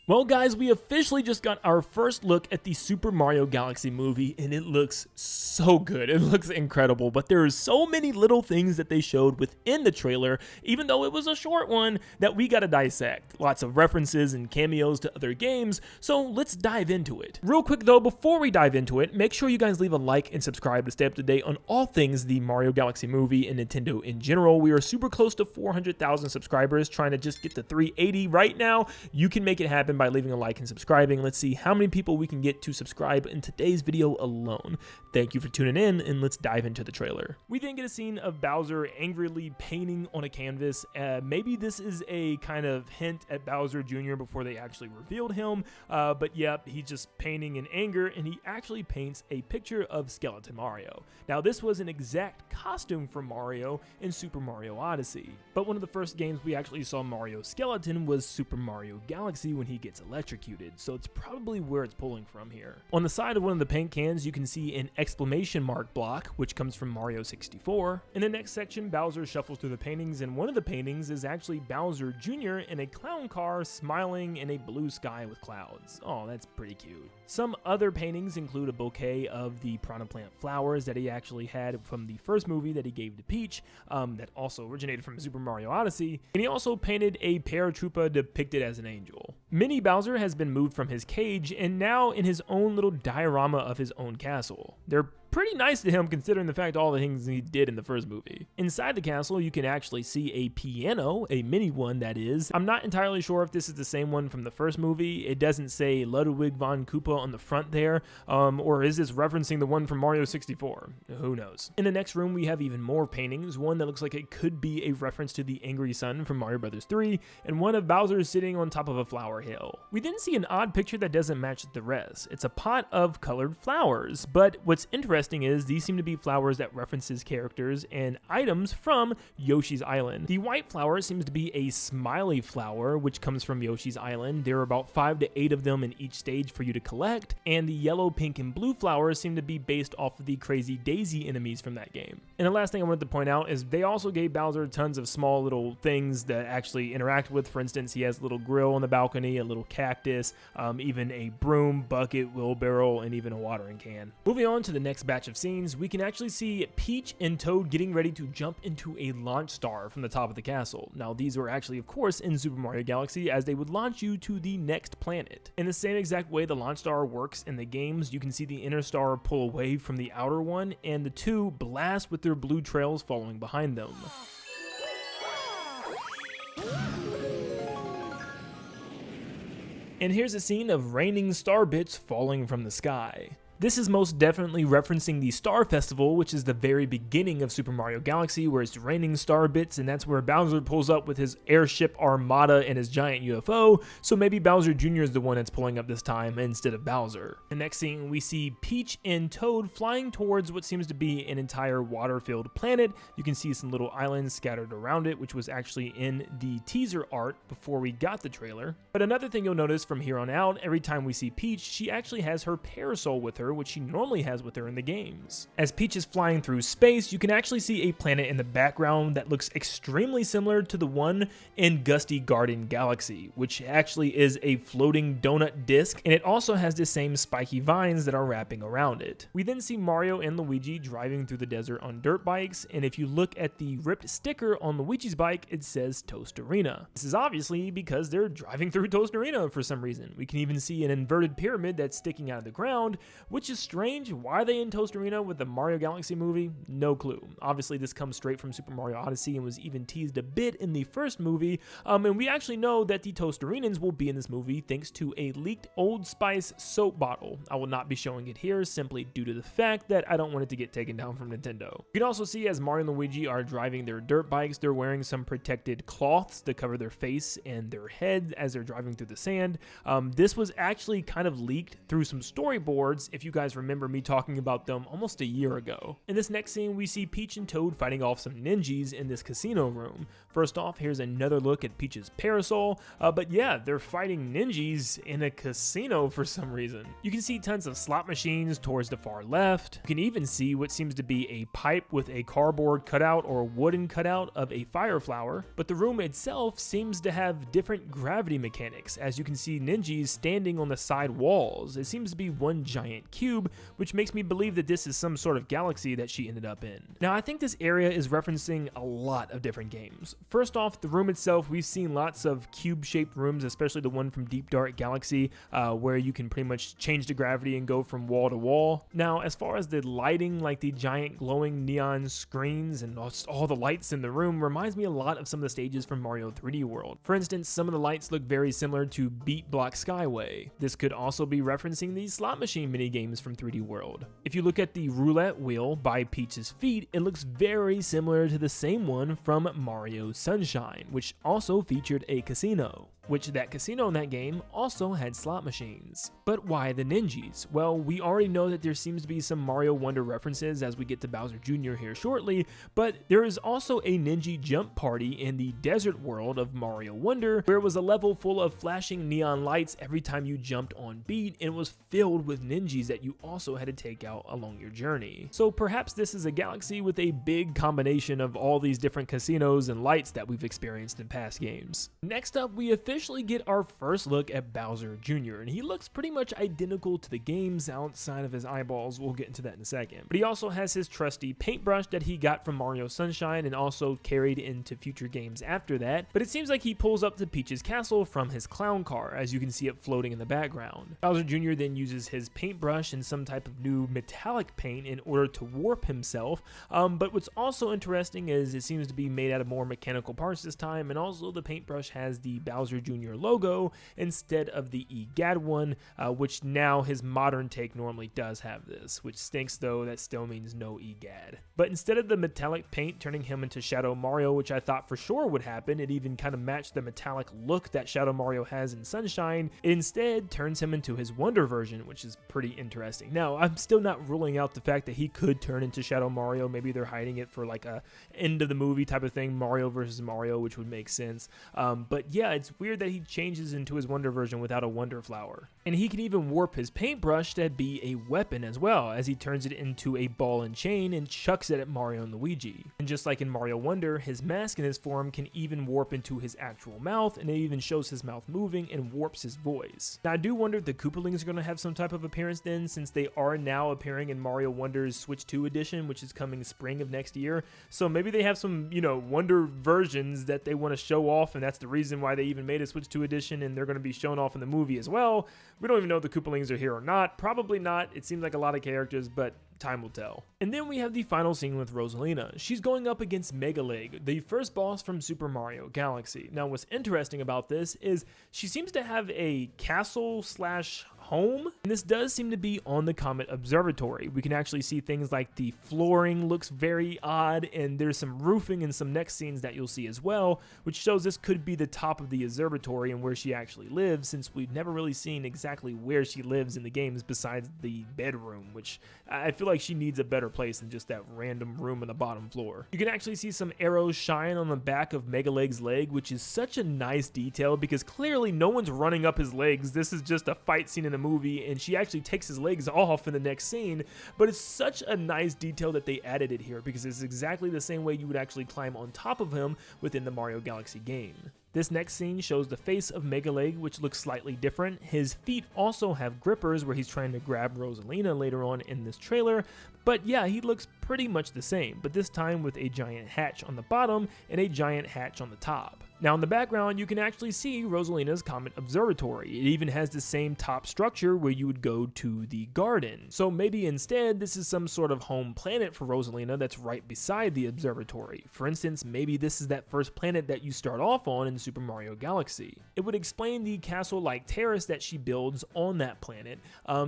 Well guys, we officially just got our first look at the Super Mario Galaxy movie, and it looks so good. It looks incredible, but there are so many little things that they showed within the trailer, even though it was a short one, that we gotta dissect. Lots of references and cameos to other games, so let's dive into it. Real quick though, before we dive into it, make sure you guys leave a like and subscribe to stay up to date on all things the Mario Galaxy movie and Nintendo in general. We are super close to 400,000 subscribers, trying to just get to 380 right now. You can make it happen by leaving a like and subscribing. Let's see how many people we can get to subscribe in today's video alone. Thank you for tuning in, and let's dive into the trailer. We then get a scene of Bowser angrily painting on a canvas. Maybe this is a kind of hint at Bowser Jr. before they actually revealed him, but yep, he's just painting in anger, and he actually paints a picture of Skeleton Mario. Now this was an exact costume for Mario in Super Mario Odyssey, but one of the first games we actually saw Mario Skeleton was Super Mario Galaxy when he gets electrocuted, so it's probably where it's pulling from here. On the side of one of the paint cans, you can see an exclamation mark block, which comes from Mario 64. In the next section, Bowser shuffles through the paintings, and one of the paintings is actually Bowser Jr. in a clown car smiling in a blue sky with clouds. Oh, that's pretty cute. Some other paintings include a bouquet of the piranha plant flowers that he actually had from the first movie that he gave to Peach, that also originated from Super Mario Odyssey, and he also painted a paratroopa depicted as an angel. Mini Bowser has been moved from his cage and now in his own little diorama of his own castle. They're pretty nice to him considering the fact all the things he did in the first movie. Inside the castle, you can actually see a piano, a mini one that is. I'm not entirely sure if this is the same one from the first movie. It doesn't say Ludwig von Koopa on the front there, or is this referencing the one from Mario 64? Who knows? In the next room, we have even more paintings, one that looks like it could be a reference to the Angry Sun from Mario Bros. 3, and one of Bowser sitting on top of a flower hill. We then see an odd picture that doesn't match the rest. It's a pot of colored flowers, but what's interesting is these seem to be flowers that references characters and items from Yoshi's Island. The white flower seems to be a smiley flower, which comes from Yoshi's Island. There are about 5 to 8 of them in each stage for you to collect, and the yellow, pink, and blue flowers seem to be based off of the Crazy Daisy enemies from that game. And the last thing I wanted to point out is they also gave Bowser tons of small little things that actually interact with. For instance, he has a little grill on the balcony, a little cactus, even a broom, bucket, wheelbarrow, and even a watering can. Moving on to the next batch of scenes, we can actually see Peach and Toad getting ready to jump into a launch star from the top of the castle. Now these were actually of course in Super Mario Galaxy, as they would launch you to the next planet. In the same exact way the launch star works in the games, you can see the inner star pull away from the outer one, and the two blast with their blue trails following behind them. And here's a scene of raining star bits falling from the sky. This is most definitely referencing the Star Festival, which is the very beginning of Super Mario Galaxy, where it's raining star bits, and that's where Bowser pulls up with his airship armada and his giant UFO, so maybe Bowser Jr. is the one that's pulling up this time instead of Bowser. The next scene, we see Peach and Toad flying towards what seems to be an entire water-filled planet. You can see some little islands scattered around it, which was actually in the teaser art before we got the trailer. But another thing you'll notice from here on out, every time we see Peach, she actually has her parasol with her, which she normally has with her in the games. As Peach is flying through space, you can actually see a planet in the background that looks extremely similar to the one in Gusty Garden Galaxy, which actually is a floating donut disc, and it also has the same spiky vines that are wrapping around it. We then see Mario and Luigi driving through the desert on dirt bikes, and if you look at the ripped sticker on Luigi's bike, it says Toast Arena. This is obviously because they're driving through Toast Arena for some reason. We can even see an inverted pyramid that's sticking out of the ground, which is strange. Why are they in Toast Arena with the Mario Galaxy movie? No clue. Obviously this comes straight from Super Mario Odyssey and was even teased a bit in the first movie, and we actually know that the Toast Arenas will be in this movie thanks to a leaked Old Spice soap bottle. I will not be showing it here simply due to the fact that I don't want it to get taken down from Nintendo. You can also see as Mario and Luigi are driving their dirt bikes, they're wearing some protected cloths to cover their face and their head as they're driving through the sand. This was actually kind of leaked through some storyboards. If if you guys remember me talking about them almost a year ago. In this next scene, we see Peach and Toad fighting off some ninjas in this casino room. First off, here's another look at Peach's parasol, but yeah, they're fighting ninjas in a casino for some reason. You can see tons of slot machines towards the far left. You can even see what seems to be a pipe with a cardboard cutout or wooden cutout of a fire flower, but the room itself seems to have different gravity mechanics, as you can see ninjas standing on the side walls. It seems to be one giant cube, which makes me believe that this is some sort of galaxy that she ended up in. Now, I think this area is referencing a lot of different games. First off, the room itself, we've seen lots of cube-shaped rooms, especially the one from Deep Dark Galaxy, where you can pretty much change the gravity and go from wall to wall. Now, as far as the lighting, like the giant glowing neon screens and all the lights in the room, reminds me a lot of some of the stages from Mario 3D World. For instance, some of the lights look very similar to Beat Block Skyway. This could also be referencing the slot machine minigames from 3D World. If you look at the roulette wheel by Peach's feet, it looks very similar to the same one from Mario Sunshine, which also featured a casino. That casino in that game also had slot machines. But why the ninjas? Well, we already know that there seems to be some Mario Wonder references as we get to Bowser Jr. here shortly, but there is also a ninja jump party in the desert world of Mario Wonder, where it was a level full of flashing neon lights every time you jumped on beat, and it was filled with ninjas that you also had to take out along your journey. So perhaps this is a galaxy with a big combination of all these different casinos and lights that we've experienced in past games. Next up, we officially get our first look at Bowser Jr., and he looks pretty much identical to the games outside of his eyeballs. We'll get into that in a second. But he also has his trusty paintbrush that he got from Mario Sunshine and also carried into future games after that. But it seems like he pulls up to Peach's castle from his clown car, as you can see it floating in the background. Bowser Jr. then uses his paintbrush and some type of new metallic paint in order to warp himself. But what's also interesting is it seems to be made out of more mechanical parts this time, and also the paintbrush has the Bowser Jr. logo instead of the EGAD one, which now his modern take normally does have this, which stinks though. That still means no EGAD. But instead of the metallic paint turning him into Shadow Mario, which I thought for sure would happen, it even kind of matched the metallic look that Shadow Mario has in Sunshine, it instead turns him into his Wonder version, which is pretty interesting. Now, I'm still not ruling out the fact that he could turn into Shadow Mario. Maybe they're hiding it for like a end of the movie type of thing, Mario versus Mario, which would make sense. But yeah, it's weird that he changes into his Wonder version without a Wonder Flower. And he can even warp his paintbrush to be a weapon as well, as he turns it into a ball and chain and chucks it at Mario and Luigi. And just like in Mario Wonder, his mask in his form can even warp into his actual mouth, and it even shows his mouth moving and warps his voice. Now, I do wonder if the Koopalings are going to have some type of appearance then, since they are now appearing in Mario Wonder's Switch 2 edition, which is coming spring of next year. So maybe they have some, Wonder versions that they want to show off, and that's the reason why they even made a Switch 2 edition, and they're going to be shown off in the movie as well. We don't even know if the Koopalings are here or not. Probably not. It seems like a lot of characters, but time will tell. And then we have the final scene with Rosalina. She's going up against Mega Leg, the first boss from Super Mario Galaxy. Now, what's interesting about this is she seems to have a castle / home, and this does seem to be on the Comet Observatory. We can actually see things like the flooring looks very odd, and there's some roofing in some next scenes that you'll see as well, which shows this could be the top of the observatory and where she actually lives, since we've never really seen exactly where she lives in the games besides the bedroom, which I feel like she needs a better place than just that random room on the bottom floor. You can actually see some arrows shine on the back of Mega Leg's leg, which is such a nice detail because clearly no one's running up his legs. This is just a fight scene in a movie, and she actually takes his legs off in the next scene, but it's such a nice detail that they added it here because it's exactly the same way you would actually climb on top of him within the Mario Galaxy game. This next scene shows the face of Mega Leg, which looks slightly different. His feet also have grippers where he's trying to grab Rosalina later on in this trailer, but yeah, he looks pretty much the same, but this time with a giant hatch on the bottom and a giant hatch on the top. Now in the background, you can actually see Rosalina's Comet Observatory. It even has the same top structure where you would go to the garden. So maybe instead, this is some sort of home planet for Rosalina that's right beside the observatory. For instance, maybe this is that first planet that you start off on in Super Mario Galaxy. It would explain the castle-like terrace that she builds on that planet.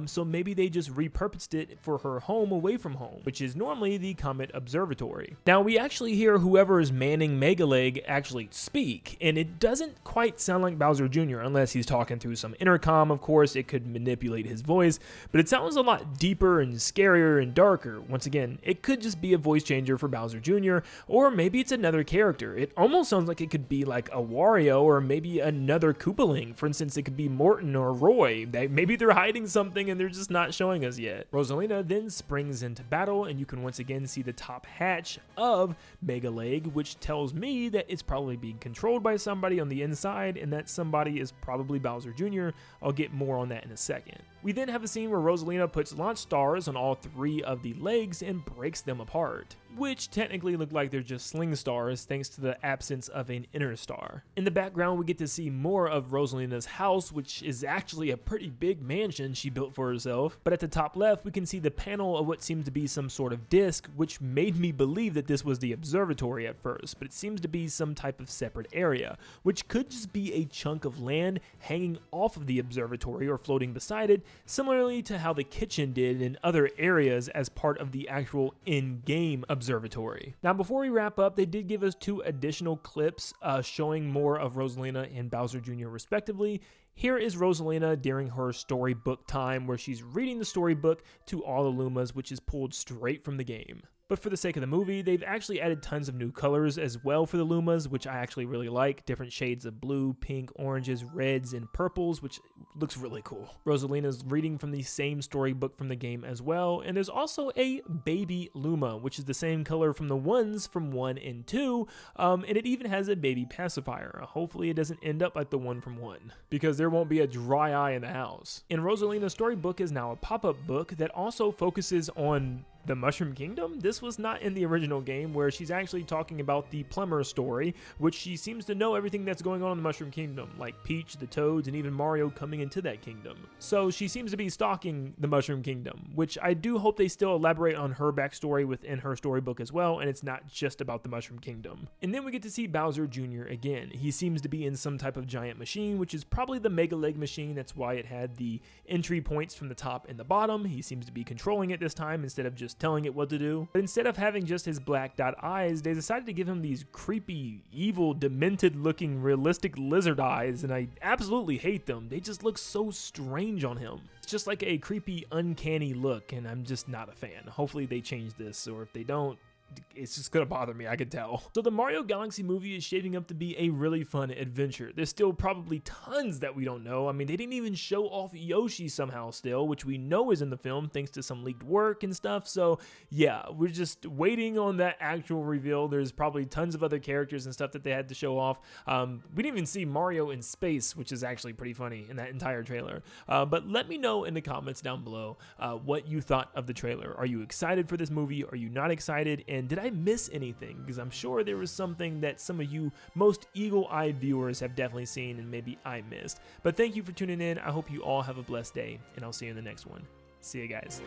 So maybe they just repurposed it for her home away from home, which is normally apparently the Comet Observatory. Now, we actually hear whoever is manning Mega Leg actually speak, and it doesn't quite sound like Bowser Jr. unless he's talking through some intercom. Of course, it could manipulate his voice, but it sounds a lot deeper and scarier and darker. Once again, it could just be a voice changer for Bowser Jr., or maybe it's another character. It almost sounds like it could be like a Wario or maybe another Koopaling. For instance, it could be Morton or Roy. Maybe they're hiding something and they're just not showing us yet. Rosalina then springs into battle, and you can once again see the top hatch of Mega Leg, which tells me that it's probably being controlled by somebody on the inside, and that somebody is probably Bowser Jr. I'll get more on that in a second. We then have a scene where Rosalina puts launch stars on all 3 of the legs and breaks them apart, which technically look like they're just sling stars thanks to the absence of an inner star. In the background, we get to see more of Rosalina's house, which is actually a pretty big mansion she built for herself. But at the top left, we can see the panel of what seems to be some sort of disc, which made me believe that this was the observatory at first, but it seems to be some type of separate area, which could just be a chunk of land hanging off of the observatory or floating beside it, similarly to how the kitchen did in other areas as part of the actual in-game observatory. Now, before we wrap up, they did give us 2 additional clips showing more of Rosalina and Bowser Jr. respectively. Here is Rosalina during her storybook time, where she's reading the storybook to all the Lumas, which is pulled straight from the game. But for the sake of the movie, they've actually added tons of new colors as well for the Lumas, which I actually really like. Different shades of blue, pink, oranges, reds, and purples, which looks really cool. Rosalina's reading from the same storybook from the game as well, and there's also a baby Luma, which is the same color from the ones from 1 and 2, and it even has a baby pacifier. Hopefully it doesn't end up like the one from 1, because there won't be a dry eye in the house. And Rosalina's storybook is now a pop-up book that also focuses on the Mushroom Kingdom. This was not in the original game, where she's actually talking about the plumber story, which she seems to know everything that's going on in the Mushroom Kingdom, like Peach, the Toads, and even Mario coming into that kingdom. So she seems to be stalking the Mushroom Kingdom, which I do hope they still elaborate on her backstory within her storybook as well, and it's not just about the Mushroom Kingdom. And then we get to see Bowser Jr. again. He seems to be in some type of giant machine, which is probably the Mega Leg machine. That's why it had the entry points from the top and the bottom. He seems to be controlling it this time instead of just telling it what to do. But instead of having just his black dot eyes, they decided to give him these creepy, evil, demented looking realistic lizard eyes, and I absolutely hate them. They just look so strange on him. It's just like a creepy, uncanny look, and I'm just not a fan. Hopefully they change this, or if they don't, it's just gonna bother me, I can tell. So the Mario Galaxy movie is shaping up to be a really fun adventure. There's still probably tons that we don't know. I mean, they didn't even show off Yoshi somehow still, which we know is in the film thanks to some leaked work and stuff. So yeah, we're just waiting on that actual reveal. There's probably tons of other characters and stuff that they had to show off. We didn't even see Mario in space, which is actually pretty funny in that entire trailer. But let me know in the comments down below what you thought of the trailer. Are you excited for this movie? Are you not excited? And did I miss anything? Because I'm sure there was something that some of you most eagle-eyed viewers have definitely seen and maybe I missed. But thank you for tuning in. I hope you all have a blessed day, and I'll see you in the next one. See you guys.